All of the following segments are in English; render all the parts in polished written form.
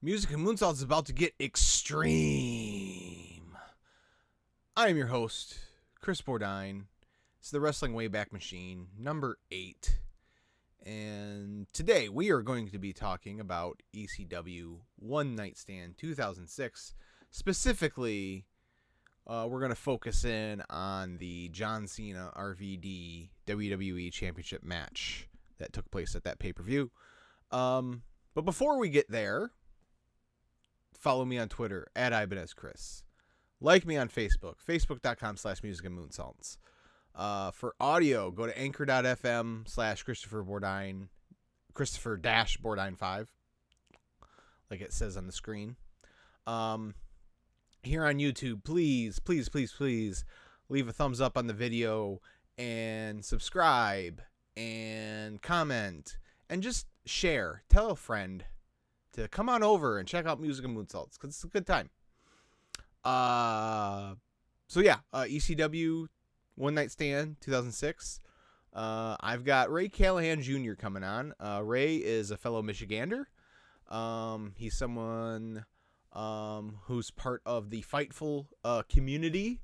Music and Moonsault is about to get extreme. I am your host, Chris Bourdine. It's the Wrestling Wayback Machine, number 8. And today we are going to be talking about ECW One Night Stand 2006. Specifically, we're going to focus in on the John Cena RVD WWE Championship match that took place at that pay-per-view. But before we get there, follow me on Twitter at IbanezChris. Like me on Facebook, facebook.com/musicandmoonsalts. For audio, go to anchor.fm/Christopher Bourdine, Christopher-Bourdine5, like it says on the screen. Here on YouTube, please leave a thumbs up on the video and subscribe and comment and just share. Tell a friend to come on over and check out Music and Moonsaults because it's a good time. ECW One Night Stand 2006. I've got Ray Callahan Jr. coming on. Ray is a fellow Michigander. He's someone who's part of the Fightful community.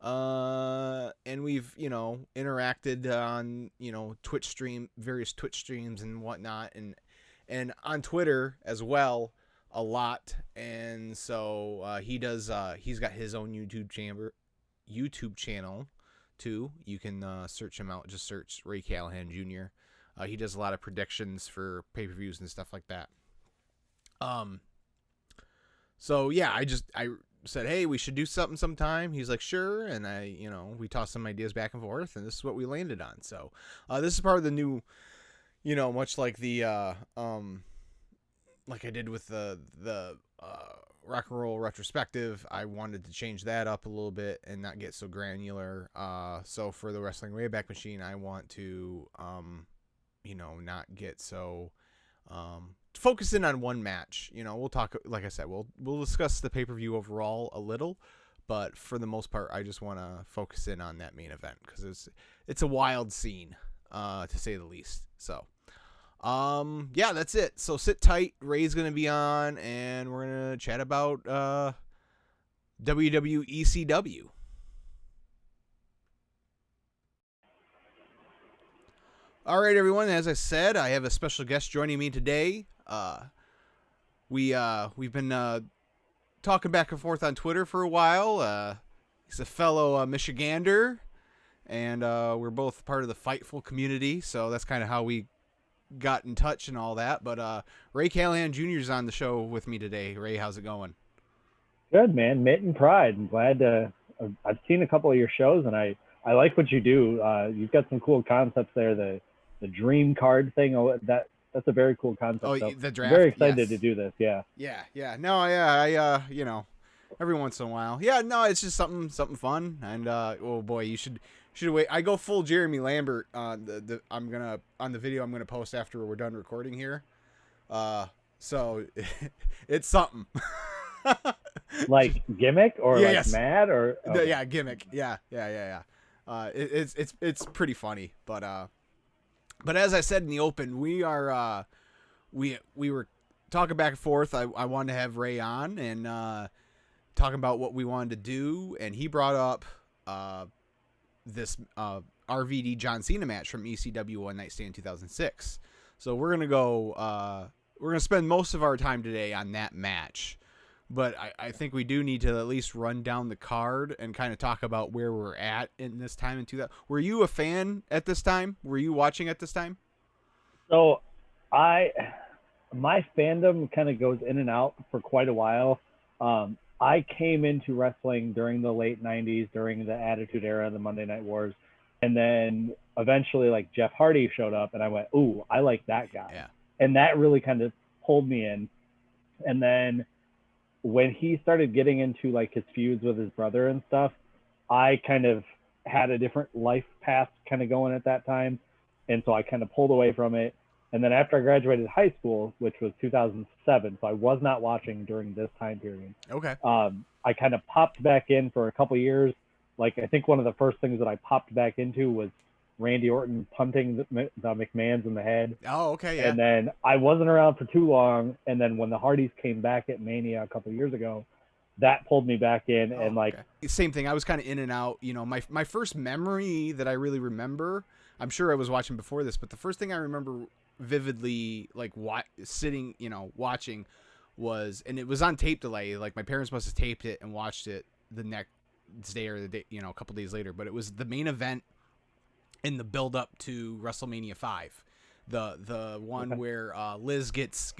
And we've, interacted on, various Twitch streams and whatnot, and on Twitter as well a lot. And so he's got his own YouTube channel too. You can search him out. Just search Ray Callahan Jr. He does a lot of predictions for pay-per-views and stuff like that. So yeah, I said, hey, we should do something sometime. He's like, sure. And we tossed some ideas back and forth, and this is what we landed on. So this is part of the new, much like the like I did with the rock and roll retrospective, I wanted to change that up a little bit and not get so granular. So for the Wrestling Wayback Machine, I want to not get so focus in on one match. We'll talk, like I said, we'll discuss the pay-per-view overall a little, but for the most part, I just want to focus in on that main event because it's a wild scene, to say the least. So yeah, that's it. So sit tight. Ray's going to be on, and we're going to chat about WWE ECW. All right, everyone. As I said, I have a special guest joining me today. We've been talking back and forth on Twitter for a while. He's a fellow Michigander, and we're both part of the Fightful community, so that's kind of how we got in touch and all that. But Ray Callahan Jr. is on the show with me today. Ray, how's it going? Good, man. Mitt and pride. I'm glad I've seen a couple of your shows, and I like what you do. You've got some cool concepts there. The dream card thing, that's a very cool concept. Oh, so the draft. I'm very excited yes. to do this. Yeah. No, yeah. I every once in a while. Yeah, no, it's just something fun. And oh boy, you should wait. I go full Jeremy Lambert on the video I'm gonna post after we're done recording here. So it's something. Like gimmick or yeah, like yes. mad or okay. Yeah, gimmick. Yeah. It's pretty funny, but as I said in the open, we are we were talking back and forth. I wanted to have Ray on and talking about what we wanted to do, and he brought up this RVD John Cena match from ECW One Night Stand 2006. So we're gonna spend most of our time today on that match. But I think we do need to at least run down the card and kind of talk about where we're at in this time in 2000. Were you a fan at this time? Were you watching at this time? So my fandom kind of goes in and out for quite a while. I came into wrestling during the late 90s, during the Attitude Era, the Monday Night Wars. And then eventually like Jeff Hardy showed up and I went, ooh, I like that guy. Yeah. And that really kind of pulled me in. And then when he started getting into like his feuds with his brother and stuff, I kind of had a different life path kind of going at that time. And so I kind of pulled away from it. And then after I graduated high school, which was 2007, so I was not watching during this time period. Okay. I kind of popped back in for a couple years. Like, I think one of the first things that I popped back into was Randy Orton punting the McMahons in the head. Oh, okay, yeah. And then I wasn't around for too long. And then when the Hardys came back at Mania a couple of years ago, that pulled me back in. Oh, and like, okay. Same thing. I was kind of in and out. You know, my first memory that I really remember, I'm sure I was watching before this, but the first thing I remember vividly, like sitting, you know, watching was, and it was on tape delay. Like my parents must have taped it and watched it the next day or the day, you know, a couple days later. But it was the main event in the build up to WrestleMania 5, the one where Liz gets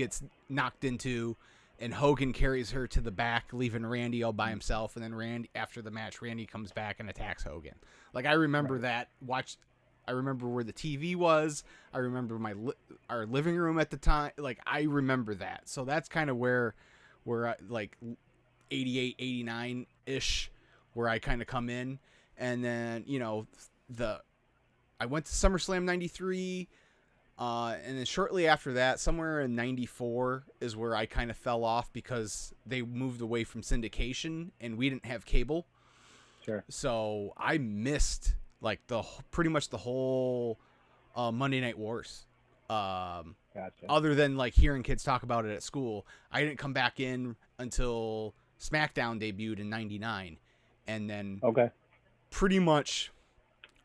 knocked into, and Hogan carries her to the back, leaving Randy all by himself. And then Randy, after the match, Randy comes back and attacks Hogan. Like I remember that. I remember where the TV was. I remember our living room at the time. Like I remember that. So that's kind of where I, like 88, 89 ish, where I kind of come in. And then, you know, I went to SummerSlam 93. And then shortly after that, somewhere in 94 is where I kind of fell off because they moved away from syndication and we didn't have cable. Sure. So I missed like pretty much the whole Monday Night Wars. Gotcha. Other than like hearing kids talk about it at school, I didn't come back in until SmackDown debuted in 99. And then pretty much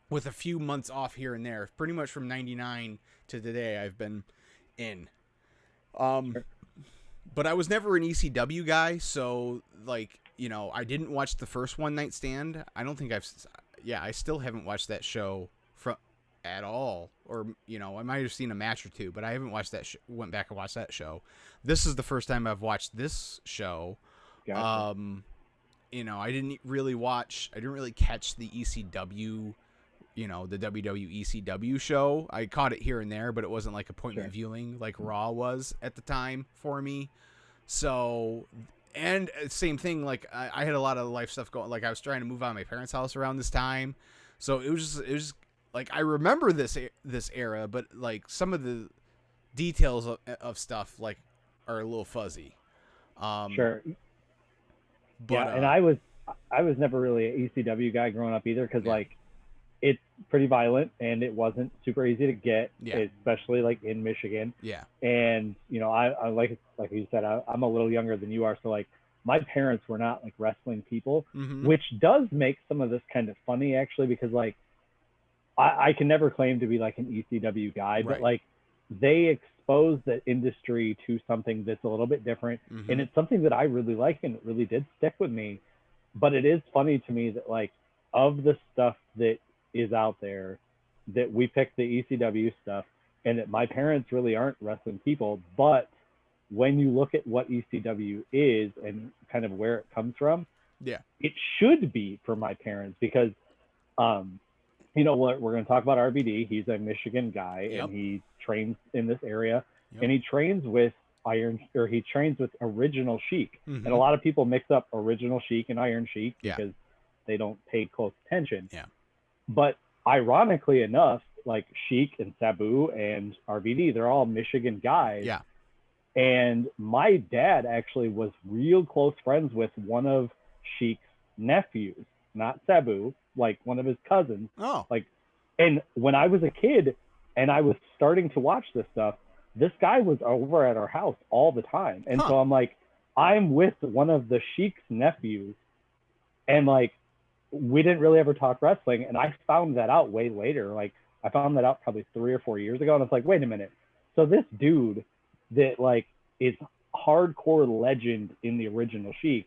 with a few months off here and there, pretty much from 99 to today, I've been in. But I was never an ECW guy, so like, you know, I didn't watch the first One Night Stand. I don't think I still haven't watched that show at all. Or, you know, I might have seen a match or two, but I haven't watched that went back and watched that show. This is the first time I've watched this show. Gotcha. You know, I didn't really catch the ECW, you know, the WWE ECW show. I caught it here and there, but it wasn't like appointment viewing like Raw was at the time for me. So, and same thing, like I had a lot of life stuff going. Like I was trying to move out of my parents' house around this time, so it was just like I remember this era, but like some of the details of stuff like are a little fuzzy. Sure. But, yeah, and I was never really an ECW guy growing up either, because like it's pretty violent and it wasn't super easy to get, especially like in Michigan. Yeah. And you know, I like you said, I'm a little younger than you are, so like my parents were not like wrestling people, which does make some of this kind of funny actually, because like I can never claim to be like an ECW guy, but like they exposed the industry to something that's a little bit different, and it's something that I really like and it really did stick with me. But it is funny to me that like of the stuff that is out there, that we picked the ECW stuff, and that my parents really aren't wrestling people. But when you look at what ECW is and kind of where it comes from, it should be for my parents, because you know, we're going to talk about RVD. He's a Michigan guy, and he trains in this area, and he trains with Original Sheik. And a lot of people mix up Original Sheik and Iron Sheik because they don't pay close attention. But ironically enough, like Sheik and Sabu and RVD, they're all Michigan guys. And my dad actually was real close friends with one of Sheik's nephews, not Sabu, like one of his cousins. Like, and when I was a kid and I was starting to watch this stuff, this guy was over at our house all the time. And so I'm like, I'm with one of the Sheik's nephews, and like, we didn't really ever talk wrestling. And I found that out way later. Like I found that out probably 3 or 4 years ago. And it's like, wait a minute. So this dude that like is hardcore legend in the Original Sheik,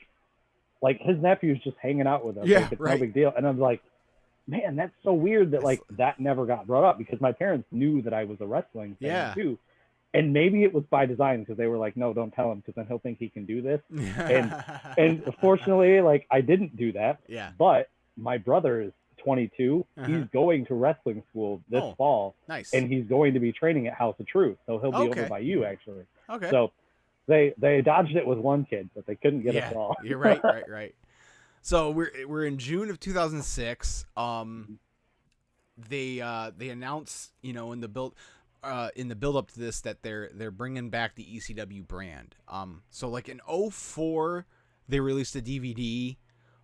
like his nephew's just hanging out with us. Like, it's no big deal. And I'm like, man, that's so weird that like that never got brought up, because my parents knew that I was a wrestling fan too. And maybe it was by design, because they were like, no, don't tell him, because then he'll think he can do this. And fortunately, like I didn't do that. But my brother is 22. He's going to wrestling school this fall. And he's going to be training at House of Truth. So he'll be over by you, actually. So they dodged it with one kid, but they couldn't get us all. You're right. So we're in June of 2006. They announced, you know, in the build up to this, that they're bringing back the ECW brand. So like in 2004, they released a DVD,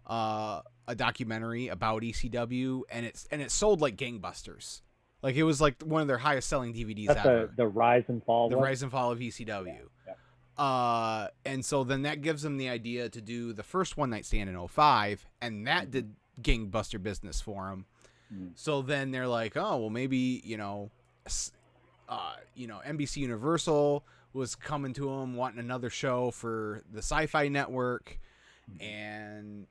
a documentary about ECW, and it sold like gangbusters. Like it was like one of their highest selling DVDs That's ever. the Rise and Fall. The one? Rise and Fall of ECW. Yeah. And so then that gives them the idea to do the first One Night Stand in 2005, and that did gangbuster business for them. So then they're like, oh, well, maybe, NBC Universal was coming to them wanting another show for the Sci-Fi Network, and,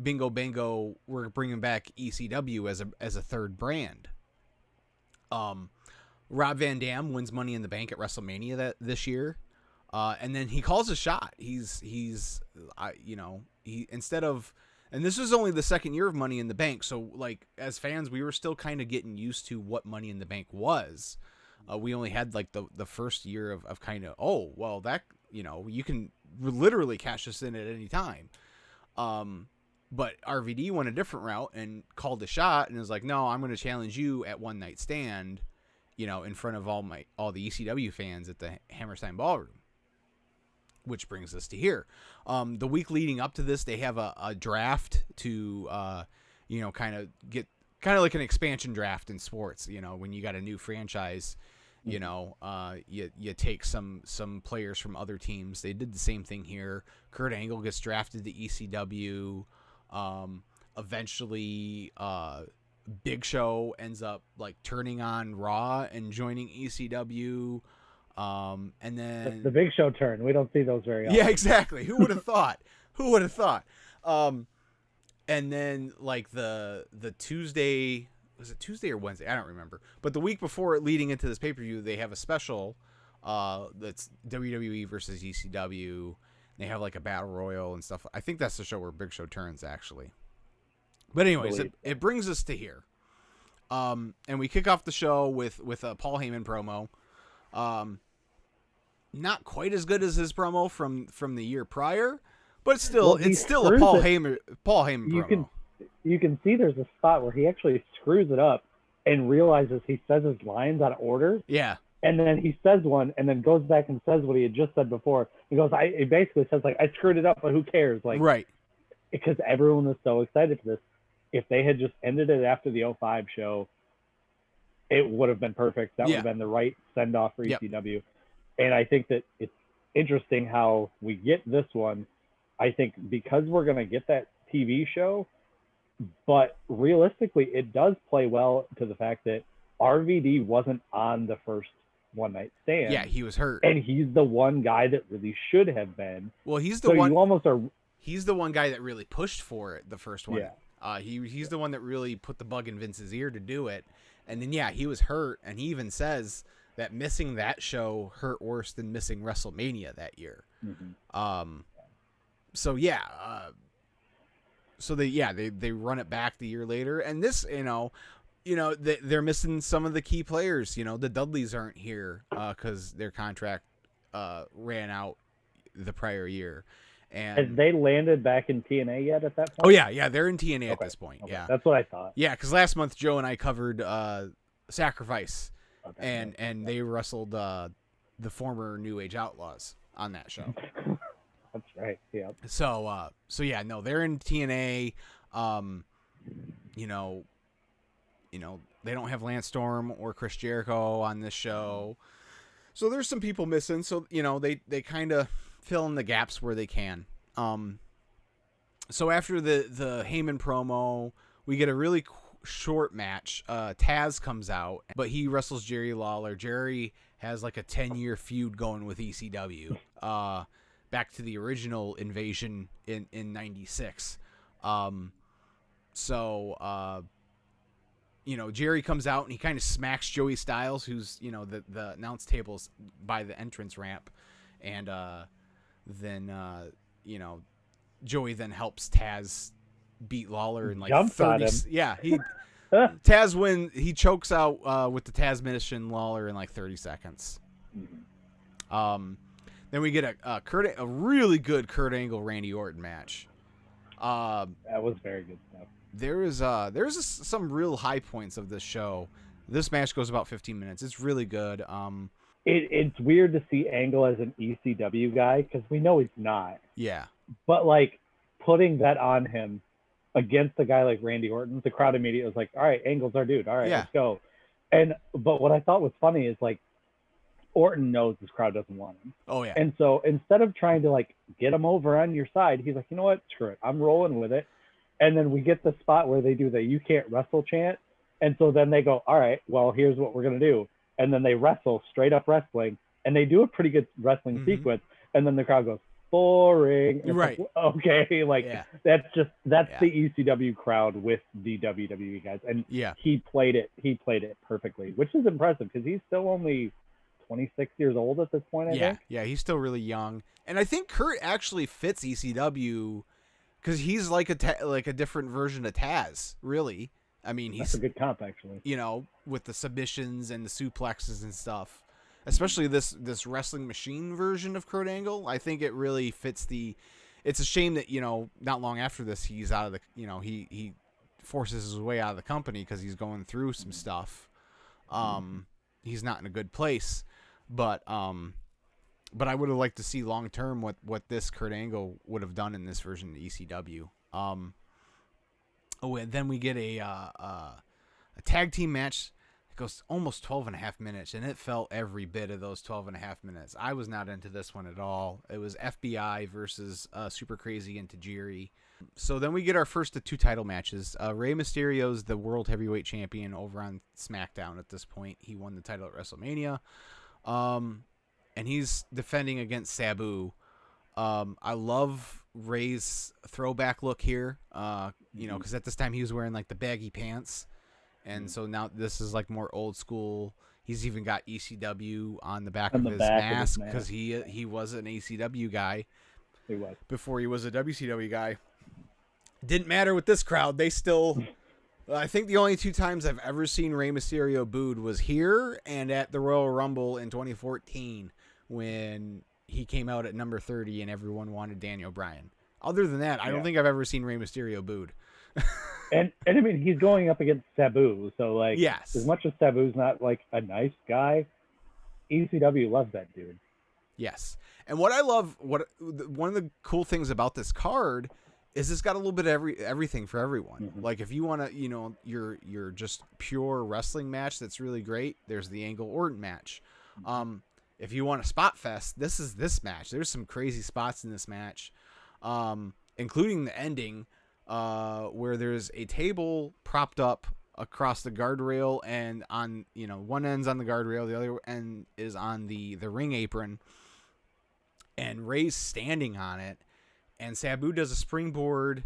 bingo bango, we're bringing back ECW as a third brand. Rob Van Dam wins Money in the Bank at WrestleMania this year, and then he calls a shot. He instead of, and this was only the second year of Money in the Bank, so like as fans, we were still kind of getting used to what Money in the Bank was. We only had like the first year of kind of, oh well, that you can literally cash this in at any time. But RVD went a different route and called a shot and was like, no, I'm going to challenge you at One Night Stand, in front of all the ECW fans at the Hammerstein Ballroom. Which brings us to here. The week leading up to this, they have a draft to, kind of like an expansion draft in sports. When you got a new franchise, you take some players from other teams. They did the same thing here. Kurt Angle gets drafted to ECW. Eventually, Big Show ends up like turning on Raw and joining ECW. And then the Big Show turn. We don't see those very often. Yeah, exactly. Who would have thought? And then like the Tuesday, was it Tuesday or Wednesday? I don't remember. But the week before, leading into this pay-per-view, they have a special that's WWE versus ECW. They have like a battle royal and stuff. I think that's the show where Big Show turns, actually. But anyways, it brings us to here. And we kick off the show with a Paul Heyman promo. Not quite as good as his promo from the year prior, but still a Paul Heyman promo. You can see there's a spot where he actually screws it up and realizes he says his lines out of order. Yeah. And then he says one and then goes back and says what he had just said before. He basically says like, I screwed it up, but who cares? Like, right. Because everyone was so excited for this. If they had just ended it after the 2005 show, it would have been perfect. That would have been the right send off for ECW. And I think that it's interesting how we get this one. I think because we're going to get that TV show, but realistically, it does play well to the fact that RVD wasn't on the first One Night Stand. Yeah, he was hurt. And he's the one guy that really should have been. Well, he's the one. You almost are. He's the one guy that really pushed for it, the first one. Yeah. He's the one that really put the bug in Vince's ear to do it. And then, he was hurt. And he even says that missing that show hurt worse than missing WrestleMania that year. Mm-hmm. So they run it back the year later. And this, they're missing some of the key players. The Dudleys aren't here because their contract ran out the prior year. And has they landed back in TNA yet at that point? Oh, yeah, they're in TNA at this point. Okay. Yeah, that's what I thought. Yeah, because last month Joe and I covered Sacrifice, and they wrestled the former New Age Outlaws on that show. That's right. Yeah. So they're in TNA. They don't have Lance Storm or Chris Jericho on this show, so there's some people missing. So they kind of fill in the gaps where they can. So after the Heyman promo, we get a really short match. Taz comes out, but he wrestles Jerry Lawler. Jerry has like a 10-year feud going with ECW. Back to the original invasion in 96. Jerry comes out and he kind of smacks Joey Styles, who's, the announce tables by the entrance ramp. And then Joey then helps Taz beat Lawler in like jumps 30. On him. Yeah, Taz he chokes out with the Tazmination Lawler in like 30 seconds. Then we get a really good Kurt Angle Randy Orton match. That was very good stuff. There's some real high points of this show. This match goes about 15 minutes. It's really good. It's weird to see Angle as an ECW guy because we know he's not. Yeah. But like putting that on him against a guy like Randy Orton, the crowd immediately was like, all right, Angle's our dude. All right, Yeah. let's go. But what I thought was funny is like Orton knows this crowd doesn't want him. Oh, yeah. And so instead of trying to like get him over on your side, he's like, you know what? Screw it. I'm rolling with it. And then we get the spot where they do the "you can't wrestle" chant. And so then they go, all right, well, here's what we're going to do. And then they wrestle, straight up wrestling. And they do a pretty good wrestling sequence. And then the crowd goes, boring. And right. Like, okay. Like, that's the ECW crowd with the WWE guys. And he played it perfectly, which is impressive because he's still only 26 years old at this point, I think. Yeah, he's still really young. And I think Kurt actually fits ECW because he's like a different version of Taz, really. I mean, that's a good comp, actually. You know, with the submissions and the suplexes and stuff, especially this wrestling machine version of Kurt Angle. I think it really fits the. It's a shame that, you know, not long after this, he's out of the. You know, he forces his way out of the company because he's going through some stuff. He's not in a good place, but I would have liked to see long term what this Kurt Angle would have done in this version of ECW. And then we get a tag team match that goes almost 12.5 minutes, and it felt every bit of those 12.5 minutes. I was not into this one at all. It was FBI versus Super Crazy and Tajiri. So then we get our first of two title matches. Rey Mysterio's the World Heavyweight Champion over on SmackDown at this point. He won the title at WrestleMania. And he's defending against Sabu. I love Ray's throwback look here, you know, because at this time he was wearing like the baggy pants. And so now this is like more old school. He's even got ECW on the back of his mask because he was an ECW guy. He was. Before he was a WCW guy. Didn't matter with this crowd. They still... I think the only two times I've ever seen Rey Mysterio booed was here and at the Royal Rumble in 2014 when he came out at number 30 and everyone wanted Daniel Bryan. Other than that, I don't think I've ever seen Rey Mysterio booed. and I mean, he's going up against Sabu, so like, as much as Sabu's not like a nice guy, ECW loves that dude. Yes, and what I love, one of the cool things about this card is it's got a little bit of everything for everyone. Like if you want to, you know, your just pure wrestling match that's really great, there's the Angle Orton match. If you want a spot fest, this is this match. There's some crazy spots in this match, including the ending where there's a table propped up across the guardrail, and on, you know, one end's on the guardrail, the other end is on the ring apron, and Ray's standing on it, and Sabu does a springboard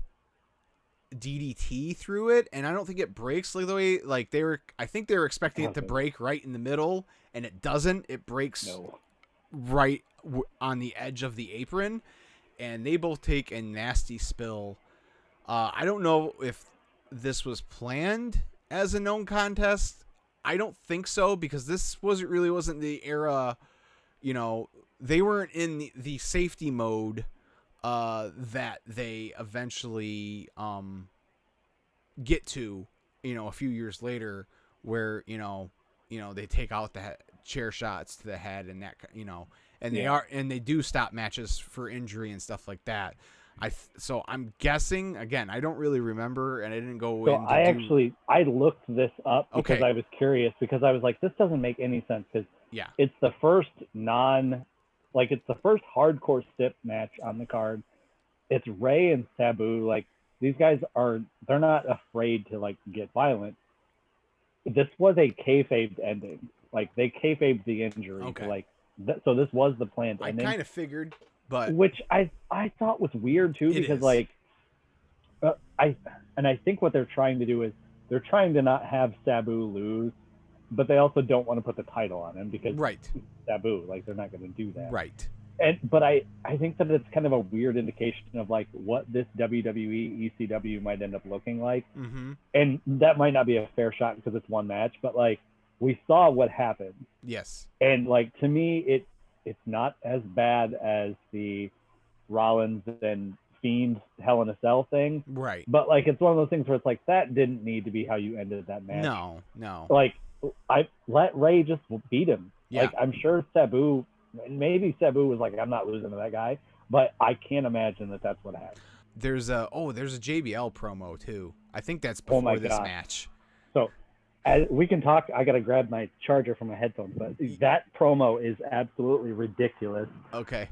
DDT through it, and I don't think it breaks like the way like I think they were expecting it to break right in the middle, and it doesn't. It breaks right on the edge of the apron, and they both take a nasty spill. I don't know if this was planned as a known contest. I don't think so, because this wasn't the era, you know, they weren't in the safety mode that they eventually get to, you know, a few years later, where you know they take out the chair shots to the head and that, you know, and they do stop matches for injury and stuff like that. So I'm guessing, again, I don't really remember, and I didn't go in. So I looked this up because I was curious, because I was like, this doesn't make any sense, because it's the first it's the first hardcore stip match on the card. It's Ray and Sabu. Like, these guys they're not afraid to like get violent. This was a kayfabe ending. Like, they kayfabed the injury. Like, so this was the planned ending. I kind of figured, but which I thought was weird too, because like, I think what they're trying to do is they're trying to not have Sabu lose, but they also don't want to put the title on him because Sabu, like, they're not going to do that. But I think that it's kind of a weird indication of like what this WWE ECW might end up looking like. And that might not be a fair shot because it's one match, but like, we saw what happened. And like, to me, it's not as bad as the Rollins and Fiend Hell in a Cell thing. But like, it's one of those things where it's like, that didn't need to be how you ended that match. No. Like, I let Ray just beat him. Like, I'm sure maybe Sabu was like, I'm not losing to that guy, but I can't imagine that that's what happened. there's a JBL promo too. I think that's Oh my before this God. match. So, as we can talk. I gotta grab my charger from my headphones, but that promo is absolutely ridiculous. Okay.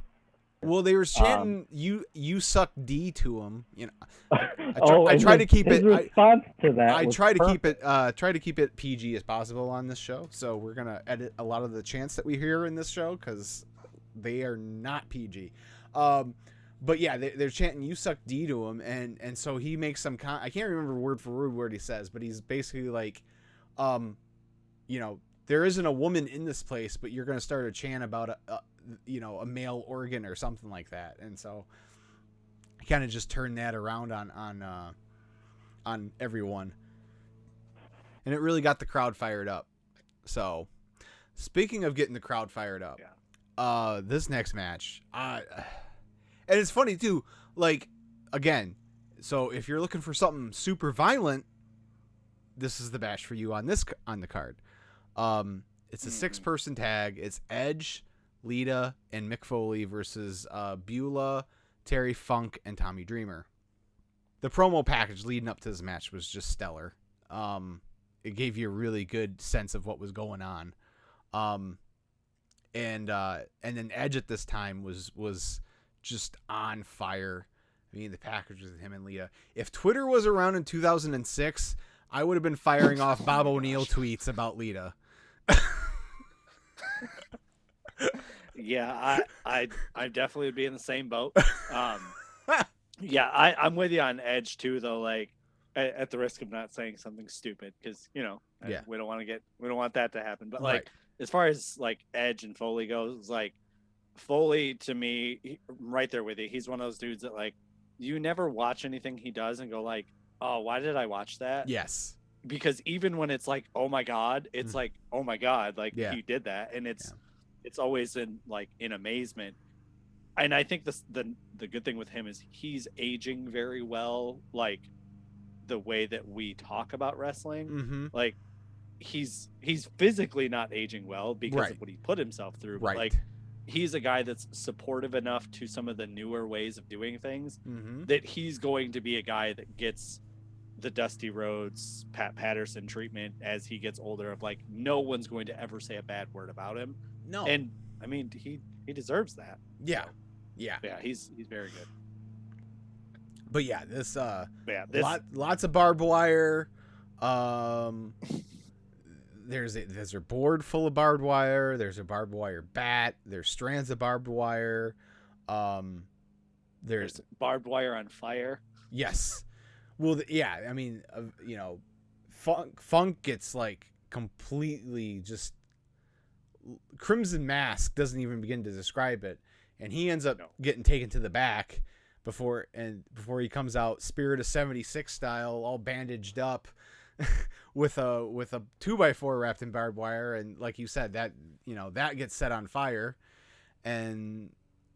Well, they were chanting "You suck D" to him. You know, I try to keep his it. response to that. I was try to perfect. keep it PG as possible on this show. So we're gonna edit a lot of the chants that we hear in this show because they are not PG. But yeah, they're chanting "You suck D" to him, and so he makes some. I can't remember word for word what he says, but he's basically like, you know, there isn't a woman in this place, but you're gonna start a chant about a male organ or something like that, and so I kind of just turned that around on everyone, and it really got the crowd fired up. So, speaking of getting the crowd fired up, this next match, and it's funny too. Like, again, so if you're looking for something super violent, this is the match for you on the card. It's a 6-person tag. It's Edge, Lita, and Mick Foley versus Beulah, Terry Funk, and Tommy Dreamer. The promo package leading up to this match was just stellar. It gave you a really good sense of what was going on. And then Edge at this time was just on fire. I mean, the package with him and Lita. If Twitter was around in 2006, I would have been firing off Bob O'Neill tweets about Lita. Yeah, I definitely would be in the same boat. Yeah, I'm with you on Edge too, though. Like, at the risk of not saying something stupid, because we don't want that to happen. But like, as far as like Edge and Foley goes, like Foley to me, I'm right there with you. He's one of those dudes that like you never watch anything he does and go like, oh, why did I watch that? Yes. Because even when it's like, oh my God, it's like, oh my God, like he did that, and it's always in amazement. And I think the good thing with him is he's aging very well, like the way that we talk about wrestling. Mm-hmm. Like he's physically not aging well because of what he put himself through. But like he's a guy that's supportive enough to some of the newer ways of doing things that he's going to be a guy that gets the Dusty Rhodes, Pat Patterson treatment as he gets older, of like no one's going to ever say a bad word about him. No. And I mean he deserves that. Yeah. So, yeah, he's very good. But yeah, this lots of barbed wire. There's a board full of barbed wire. There's a barbed wire bat. There's strands of barbed wire. There's barbed wire on fire. Yes. Well, I mean, Funk gets like completely just Crimson Mask doesn't even begin to describe it, and he ends up getting taken to the back before he comes out Spirit of 76 style, all bandaged up with a 2x4 wrapped in barbed wire, and like you said, that that gets set on fire, and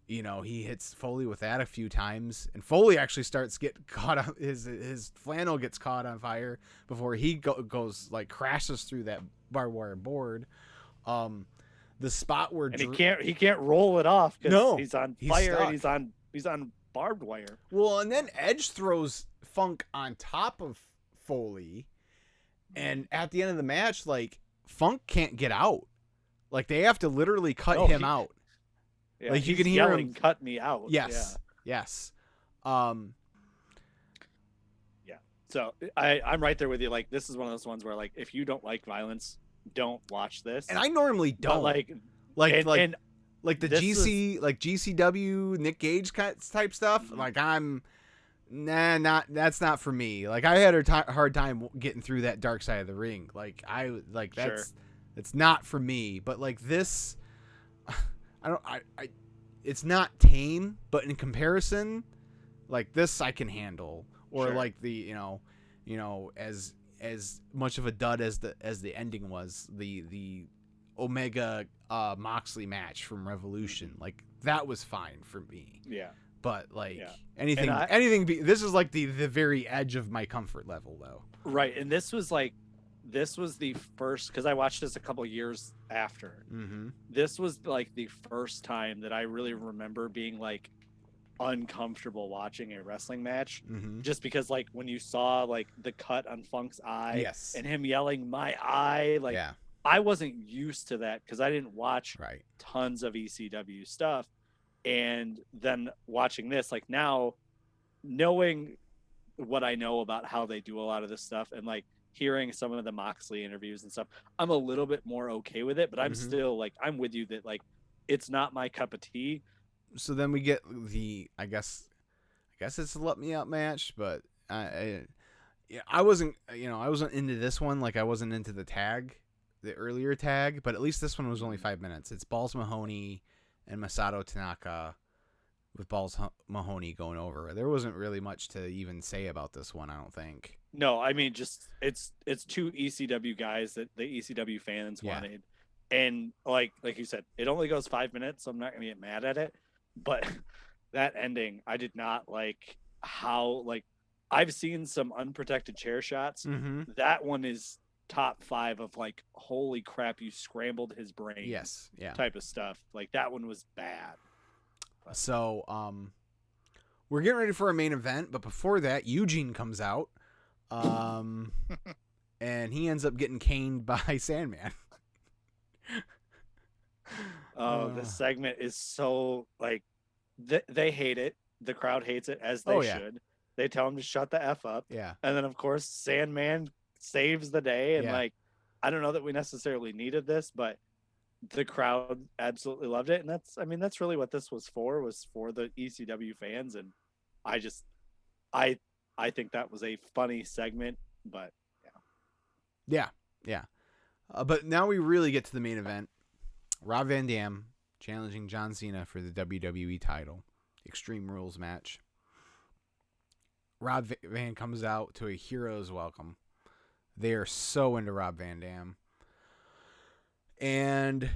he hits Foley with that a few times, and Foley actually starts get caught on his flannel gets caught on fire before he goes like crashes through that barbed wire board. The spot where he can't roll it off because he's on fire and he's on barbed wire. Well, and then Edge throws Funk on top of Foley, and at the end of the match, like Funk can't get out. Like they have to literally cut him out. Yeah, like you can hear him, "Cut me out." Yes, yes. Yeah. So I'm right there with you. Like this is one of those ones where like if you don't like violence, don't watch this. And I normally don't like the GCW Nick Gage type stuff. Like that's not for me. Like I had a hard time getting through that dark side of the ring. Like it's not for me. But like this, it's not tame, but in comparison, like this I can handle. Or like the as much of a dud as the ending was, the Omega Moxley match from Revolution, like that was fine for me. Yeah. But like anything this is like the very edge of my comfort level though. Right. And this was the first, because I watched this a couple years after. Mm-hmm. This was like the first time that I really remember being like, uncomfortable watching a wrestling match, Mm-hmm. just because like when you saw like the cut on Funk's eye Yes. and him yelling "my eye," like Yeah. I wasn't used to that because I didn't watch Right. tons of ECW stuff, and then watching this, like now knowing what I know about how they do a lot of this stuff and like hearing some of the Moxley interviews and stuff, I'm a little bit more okay with it, but I'm Mm-hmm. still like, I'm with you that like, it's not my cup of tea. So then we get the, I guess it's a let me out match, but I wasn't, I wasn't into this one. Like I wasn't into the earlier tag, but at least this one was only 5 minutes. It's Balls Mahoney and Masato Tanaka with Balls Mahoney going over. There wasn't really much to even say about this one, I don't think. No, I mean, just it's two ECW guys that the ECW fans wanted, and like you said, it only goes 5 minutes, so I'm not gonna get mad at it. But that ending, I did not like how like I've seen some unprotected chair shots. Mm-hmm. That one is top 5 of like holy crap, you scrambled his brain. Yes, yeah. Type of stuff. Like that one was bad. But. So we're getting ready for a main event, but before that, Eugene comes out. And he ends up getting caned by Sandman. This segment is so like they hate it. The crowd hates it as they should. They tell him to shut the F up. Yeah. And then of course Sandman saves the day, and like I don't know that we necessarily needed this, but the crowd absolutely loved it, and that's really what this was for the ECW fans, and I think that was a funny segment, but yeah. But now we really get to the main event. Rob Van Dam challenging John Cena for the WWE title. Extreme Rules match. Rob Van comes out to a hero's welcome. They are so into Rob Van Dam. And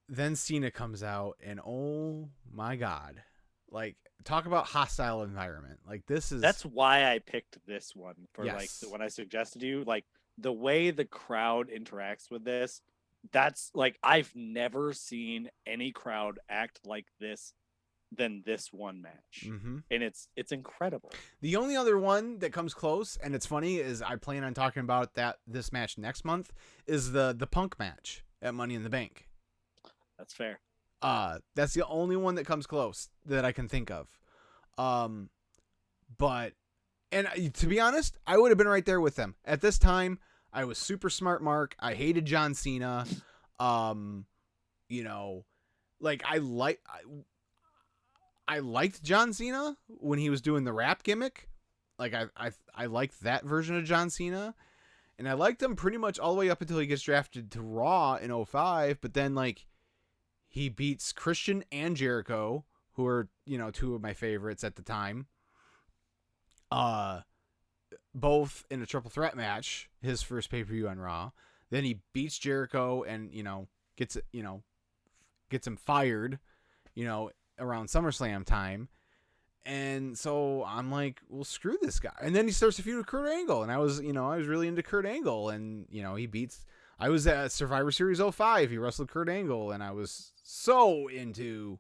then Cena comes out, and oh my God. Like, talk about hostile environment. Like, that's why I picked this one for like when I suggested you, like the way the crowd interacts with this. That's like, I've never seen any crowd act like this than this one match. Mm-hmm. And it's incredible. The only other one that comes close, and it's funny, is I plan on talking about this match next month, is the Punk match at Money in the Bank. That's fair. That's the only one that comes close that I can think of. But to be honest, I would have been right there with them. At this time, I was super smart Mark. I hated John Cena. Like I liked John Cena when he was doing the rap gimmick. Like I liked that version of John Cena. And I liked him pretty much all the way up until he gets drafted to Raw in 2005, but then like he beats Christian and Jericho, who are, two of my favorites at the time. Both in a triple threat match, his first pay-per-view on Raw. Then he beats Jericho and, gets him fired, around SummerSlam time. And so I'm like, well, screw this guy. And then he starts to feud with Kurt Angle. And I was really into Kurt Angle. And, I was at Survivor Series 05. He wrestled Kurt Angle. And I was so into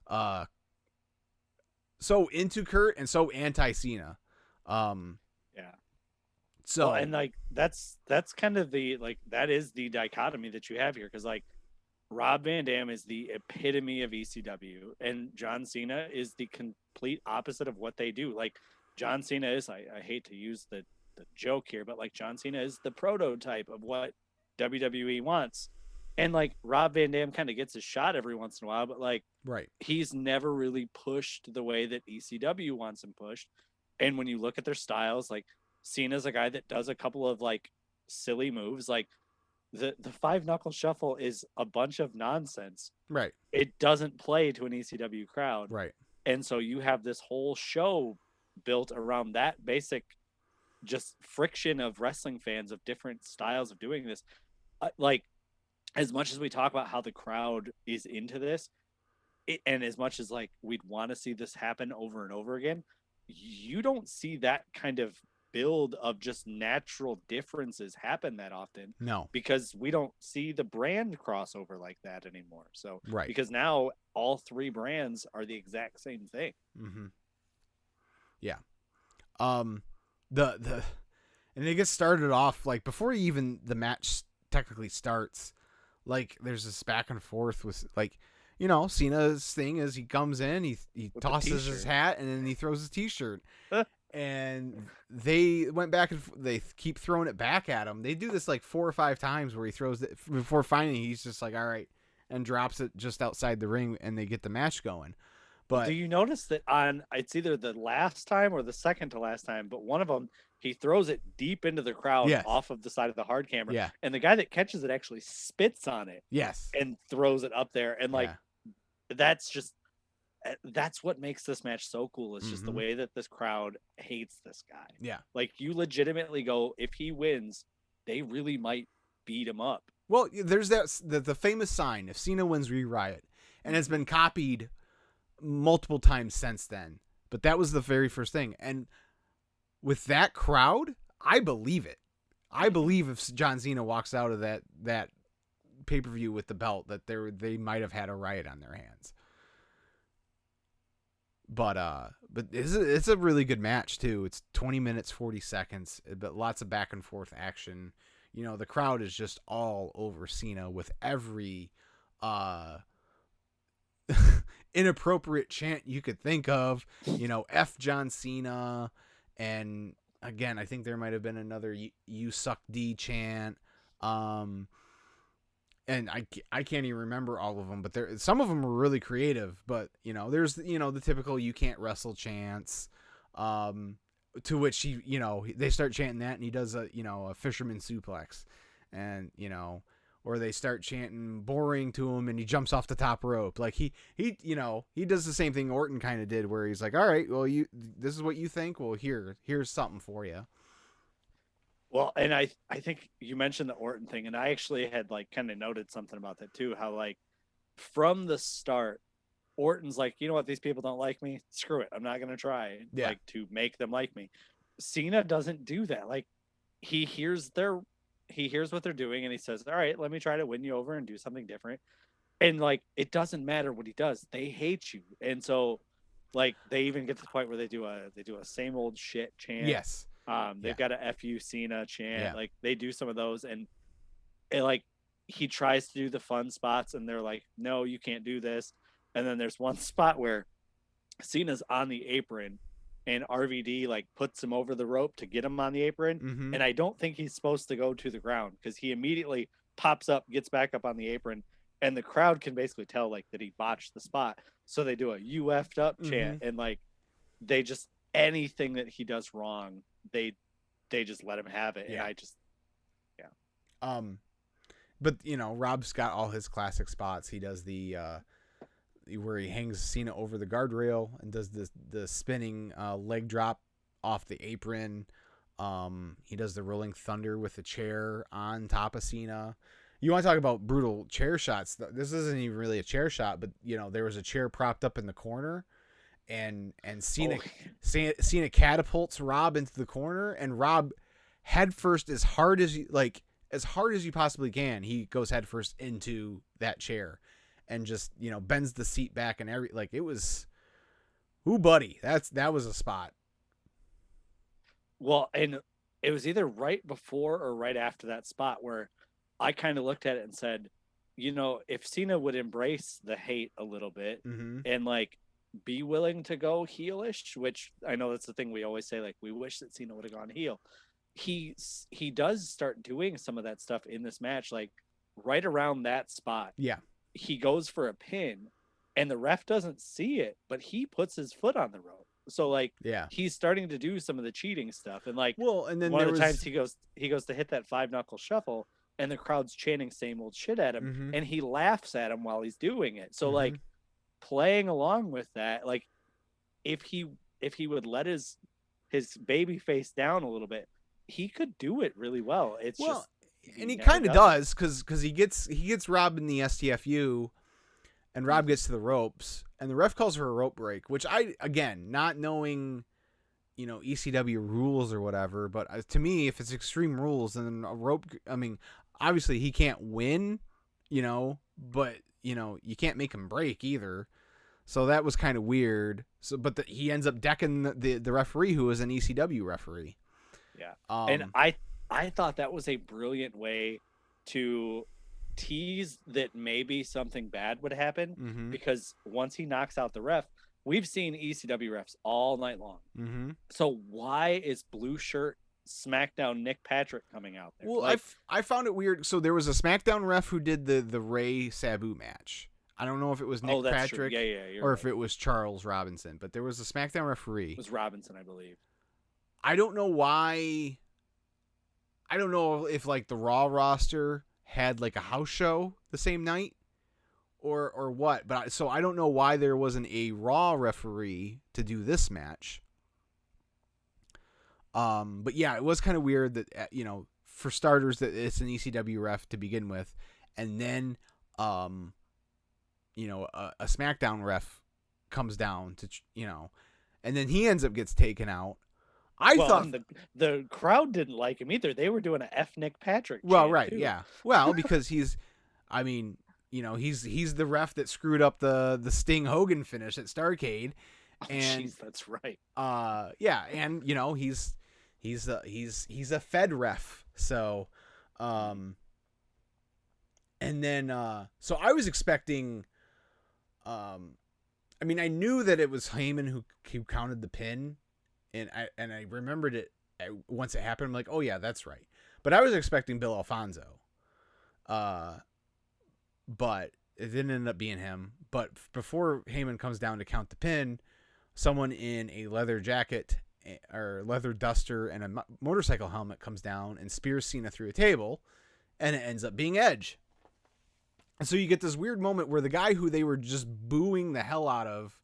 Kurt and so anti-Cena. So, well, and like that's kind of the like that is the dichotomy that you have here, because like Rob Van Dam is the epitome of ECW, and John Cena is the complete opposite of what they do. Like John Cena is, I hate to use the joke here, but like John Cena is the prototype of what WWE wants, and like Rob Van Dam kind of gets a shot every once in a while, but like he's never really pushed the way that ECW wants him pushed. And when you look at their styles, like Cena's a guy that does a couple of like silly moves, like the 5-knuckle shuffle is a bunch of nonsense. Right. It doesn't play to an ECW crowd. Right. And so you have this whole show built around that basic just friction of wrestling fans of different styles of doing this. Like, as much as we talk about how the crowd is into this, and as much as like we'd want to see this happen over and over again, you don't see that kind of build of just natural differences happen that often. No. Because we don't see the brand crossover like that anymore. So Right. because now all three brands are the exact same thing. Mm-hmm. Yeah. And it gets started off like before even the match technically starts. Like there's this back and forth with like, you know, Cena's thing is he comes in, he tosses his hat, and then he throws his t-shirt. And they went back and they keep throwing it back at him. They do this like 4 or 5 times where he throws it before finally he's just like, all right, and drops it just outside the ring, and they get the match going. But do you notice that on it's either the last time or the second to last time, but one of them he throws it deep into the crowd off of the side of the hard camera. Yeah. And the guy that catches it actually spits on it. Yes. And throws it up there. And like that's what makes this match so cool. It's just the way that this crowd hates this guy. Yeah. Like you legitimately go, if he wins, they really might beat him up. Well, there's the famous sign, if Cena wins, we riot. And it's been copied multiple times since then. But that was the very first thing. And with that crowd, I believe it. I believe if John Cena walks out of that pay-per-view with the belt, that they might have had a riot on their hands. But it's a really good match too. It's 20 minutes 40 seconds, but lots of back and forth action. You know, the crowd is just all over Cena with every inappropriate chant you could think of. You know, F John Cena, and again, I think there might have been another "You suck D" chant. And I can't even remember all of them, but some of them were really creative. But you know, there's the typical "You can't wrestle" chants, to which they start chanting that, and he does a fisherman suplex, and or they start chanting "boring" to him, and he jumps off the top rope. Like he does the same thing Orton kind of did, where he's like, all right, well this is what you think. Well, here's something for you. Well, and I think you mentioned the Orton thing, and I actually had like kind of noted something about that too. How like from the start, Orton's like, you know what, these people don't like me. Screw it, I'm not gonna try like to make them like me. Cena doesn't do that. Like he hears what they're doing, and he says, all right, let me try to win you over and do something different. And like it doesn't matter what he does, they hate you. And so like they even get to the point where they do a same old shit chant. Yes. They've got a "F you Cena" chant. Yeah. Like they do some of those, and like he tries to do the fun spots, and they're like, "No, you can't do this." And then there's one spot where Cena's on the apron, and RVD like puts him over the rope to get him on the apron, and I don't think he's supposed to go to the ground because he immediately pops up, gets back up on the apron, and the crowd can basically tell like that he botched the spot. So they do a "You effed up" chant, and like they just anything that he does wrong, they just let him have it. Yeah. And but Rob's got all his classic spots. He does the where he hangs Cena over the guardrail and does the spinning leg drop off the apron. He does the rolling thunder with the chair on top of Cena. You want to talk about brutal chair shots? This isn't even really a chair shot, but there was a chair propped up in the corner. And Cena catapults Rob into the corner, and Rob headfirst as hard as you possibly can. He goes headfirst into that chair, and just bends the seat back and it was, ooh buddy, that was a spot. Well, and it was either right before or right after that spot where I kind of looked at it and said, if Cena would embrace the hate a little bit and like be willing to go heelish, which I know that's the thing we always say, like we wish that Cena would have gone heel. He does start doing some of that stuff in this match, like right around that spot. Yeah. He goes for a pin and the ref doesn't see it, but he puts his foot on the rope. So like, he's starting to do some of the cheating stuff. And like, and then one of the times he goes to hit that 5-knuckle shuffle and the crowd's chanting same old shit at him and he laughs at him while he's doing it. So like, playing along with that, like if he would let his baby face down a little bit, he could do it really well. It's just, and he kind of does because he gets Rob in the STFU, and Rob gets to the ropes, and the ref calls for a rope break, which I, again, not knowing ECW rules or whatever, but to me, if it's Extreme Rules, then a rope, I mean, obviously he can't win, but, you can't make him break either. So that was kind of weird. So, but he ends up decking the referee, who was an ECW referee. Yeah. And I thought that was a brilliant way to tease that maybe something bad would happen, because once he knocks out the ref, we've seen ECW refs all night long. So why is blue shirt SmackDown Nick Patrick coming out there? Well, I found it weird. So there was a SmackDown ref who did the Ray Sabu match. I don't know if it was Nick Patrick or if it was Charles Robinson, but there was a SmackDown referee. It was Robinson, I believe. I don't know why. I don't know if like the Raw roster had like a house show the same night or what, but so I don't know why there wasn't a Raw referee to do this match. But yeah, it was kind of weird that for starters that it's an ECW ref to begin with, and then a SmackDown ref comes down to and then he ends up gets taken out. I thought the crowd didn't like him either. They were doing a F Nick Patrick. Well, right, too. Yeah. Well, because he's the ref that screwed up the Sting Hogan finish at Starrcade, and jeez, that's right. Yeah, and he's a Fed ref, so and then so I was expecting I knew that it was Heyman who counted the pin. And I remembered it once it happened. I'm like, oh yeah, that's right. But I was expecting Bill Alfonso, but it didn't end up being him. But before Heyman comes down to count the pin, someone in a leather jacket or leather duster and a motorcycle helmet comes down and spears Cena through a table, and it ends up being Edge. And so you get this weird moment where the guy who they were just booing the hell out of,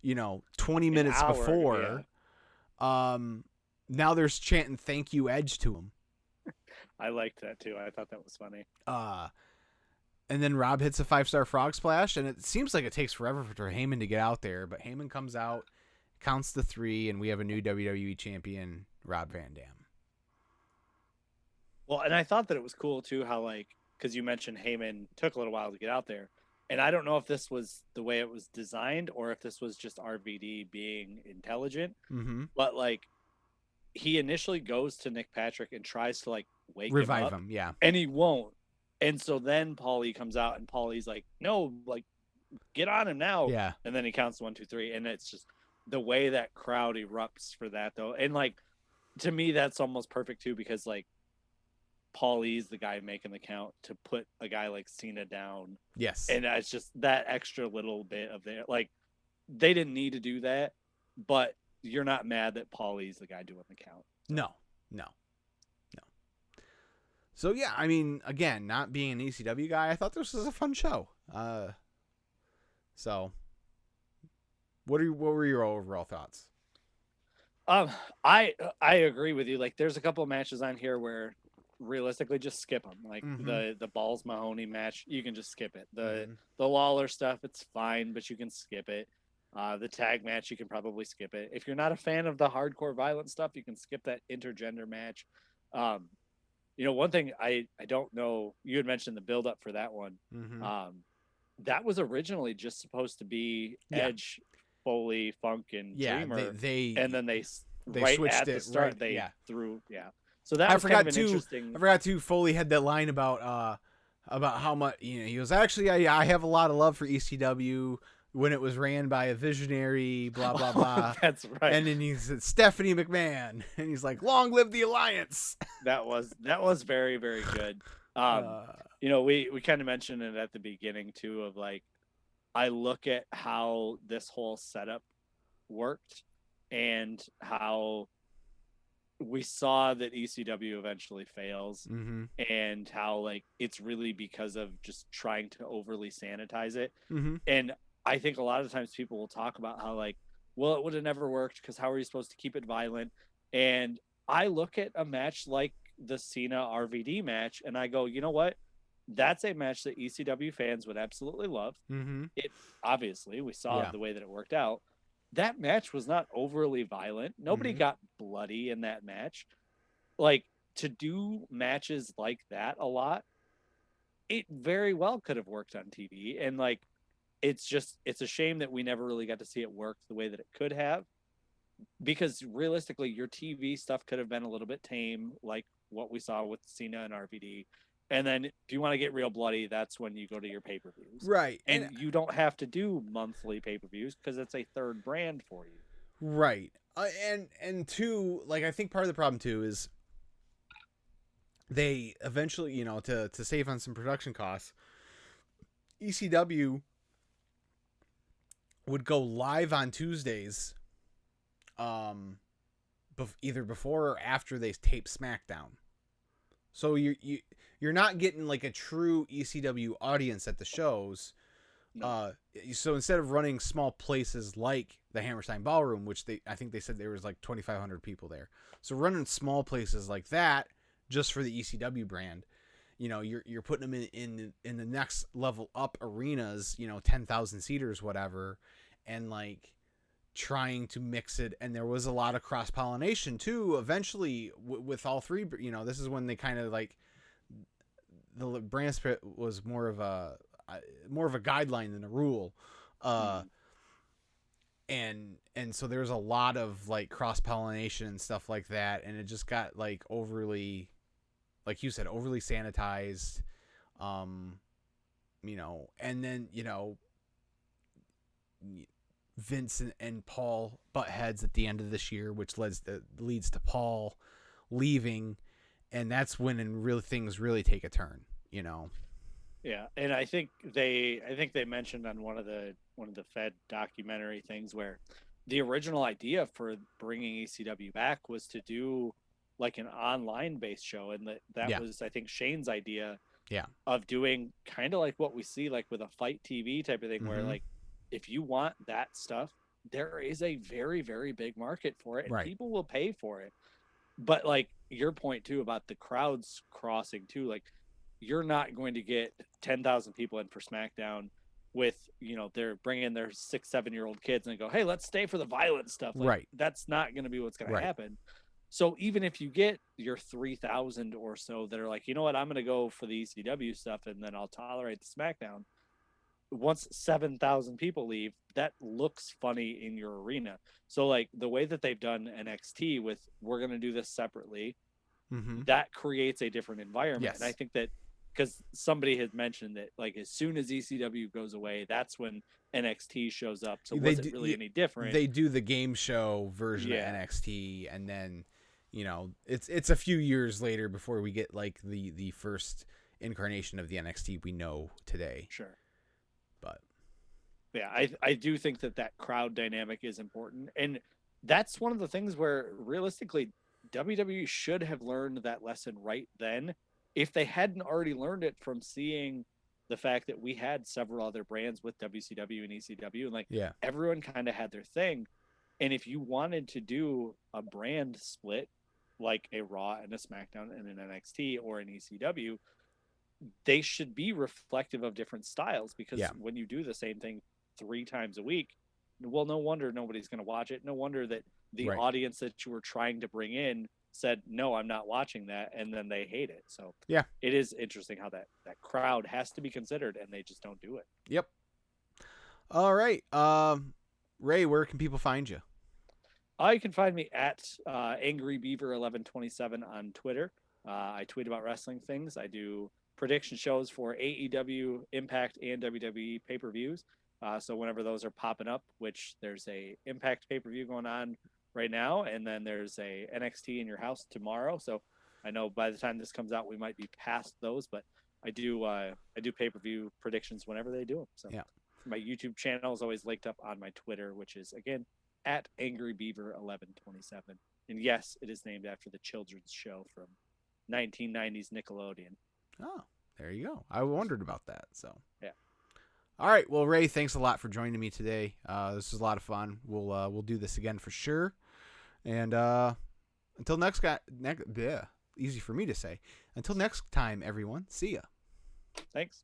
20 minutes before. Yeah. Now there's chanting "Thank you, Edge" to him. I liked that too. I thought that was funny. And then Rob hits a 5-star frog splash, and it seems like it takes forever for Heyman to get out there, but Heyman comes out, counts the 3, and we have a new WWE champion, Rob Van Dam. Well, and I thought that it was cool too, how because you mentioned Heyman took a little while to get out there. And I don't know if this was the way it was designed or if this was just RVD being intelligent. But he initially goes to Nick Patrick and tries to revive him, yeah. And he won't. And so then Paulie comes out and Paulie's like, no, get on him now. Yeah. And then he counts 1, 2, 3. And it's just the way that crowd erupts for that though. And to me, that's almost perfect too, because Paulie's the guy making the count to put a guy like Cena down. Yes. And it's just that extra little bit of there. They didn't need to do that, but you're not mad that Paulie's the guy doing the count. So. No. So yeah, again, not being an ECW guy, I thought this was a fun show. So what were your overall thoughts? I agree with you. There's a couple of matches on here where realistically just skip them, the Balls Mahoney match, you can just skip it. The Lawler stuff, it's fine, but you can skip it. The tag match, you can probably skip it. If you're not a fan of the hardcore violent stuff, you can skip that intergender match. One thing I don't know, you had mentioned the build up for that one. That was originally just supposed to be Edge, Foley, Funk, and Dreamer, and then they right switched at the start right, they threw So that was kind of an interesting. I forgot too. Foley had that line about how much he was actually I have a lot of love for ECW when it was ran by a visionary, blah blah blah. That's right. And then he said Stephanie McMahon, and he's like, "Long live the Alliance." That was very very good. We kind of mentioned it at the beginning too of I look at how this whole setup worked and how we saw that ECW eventually fails, and how it's really because of just trying to overly sanitize it. And I think a lot of times people will talk about how well, it would have never worked because how are you supposed to keep it violent? And I look at a match like the Cena RVD match and I go, you know what? That's a match that ECW fans would absolutely love. It obviously we saw the way that it worked out. that match was not overly violent. Nobody Mhm. got bloody in that match. Like, to do matches like that a lot, it very well could have worked on TV. And like, it's a shame that we never really got to see it work the way that it could have, because realistically your TV stuff could have been a little bit tame, like what we saw with Cena and RVD. And then if you want to get real bloody, that's when you go to your pay-per-views. Right. And you don't have to do monthly pay-per-views because it's a third brand for you. Right. And two, like, I think part of the problem too is they eventually, to save on some production costs, ECW would go live on Tuesdays, either before or after they tape SmackDown. So you're not getting like a true ECW audience at the shows. No. So instead of running small places like the Hammerstein Ballroom, which I think they said there was like 2,500 people there. So running small places like that just for the ECW brand, you're putting them in the next level up arenas, 10,000 seaters, whatever, and like trying to mix it. And there was a lot of cross pollination too. Eventually, with all three, this is when they kind of like the brand split was more of a guideline than a rule. And so there's a lot of like cross pollination and stuff like that, and it just got like overly, like you said, overly sanitized. And then Vince and Paul butt heads at the end of this year, which leads to Paul leaving, and that's when things really take a turn. Yeah, and I think they mentioned on one of the Fed documentary things where the original idea for bringing ECW back was to do like an online based show, and that was, I think, Shane's idea. Yeah. Of doing kind of like what we see like with a Fight TV type of thing, where like if you want that stuff, there is a very, very big market for it, and people will pay for it. But like your point too about the crowds crossing too, like you're not going to get 10,000 people in for SmackDown with, they're bringing their 6-7-year-old kids and go, hey, let's stay for the violent stuff. Like, that's not going to be what's going to happen. So even if you get your 3,000 or so that are like, you know what, I'm going to go for the ECW stuff and then I'll tolerate the SmackDown. Once 7,000 people leave, that looks funny in your arena. So like the way that they've done NXT with, we're going to do this separately, that creates a different environment. Yes. And I think that because somebody had mentioned that like as soon as ECW goes away, that's when NXT shows up. So was it really any different? They do the game show version of NXT, and then it's a few years later before we get like the first incarnation of the NXT we know today. Sure. But yeah, I do think that crowd dynamic is important, and that's one of the things where realistically WWE should have learned that lesson right then, if they hadn't already learned it from seeing the fact that we had several other brands with WCW and ECW, and like everyone kind of had their thing. And if you wanted to do a brand split like a Raw and a SmackDown and an NXT or an ECW, they should be reflective of different styles, because when you do the same thing 3 times a week, well, no wonder nobody's going to watch it. No wonder that the audience that you were trying to bring in said, no, I'm not watching that. And then they hate it. So it is interesting how that crowd has to be considered, and they just don't do it. Yep. All right. Ray, where can people find you? You can find me at Angry Beaver 1127 on Twitter. I tweet about wrestling things. I do prediction shows for AEW, Impact, and WWE pay-per-views. So whenever those are popping up, which there's a Impact pay-per-view going on right now, and then there's a NXT in your house tomorrow. So I know by the time this comes out, we might be past those, but I do pay-per-view predictions whenever they do them. So my YouTube channel is always linked up on my Twitter, which is again at Angry Beaver 1127. And yes, it is named after the children's show from 1990s Nickelodeon. Oh, there you go. I wondered about that. So yeah. All right. Well, Ray, thanks a lot for joining me today. This was a lot of fun. We'll do this again for sure. And until easy for me to say. Until next time, everyone. See ya. Thanks.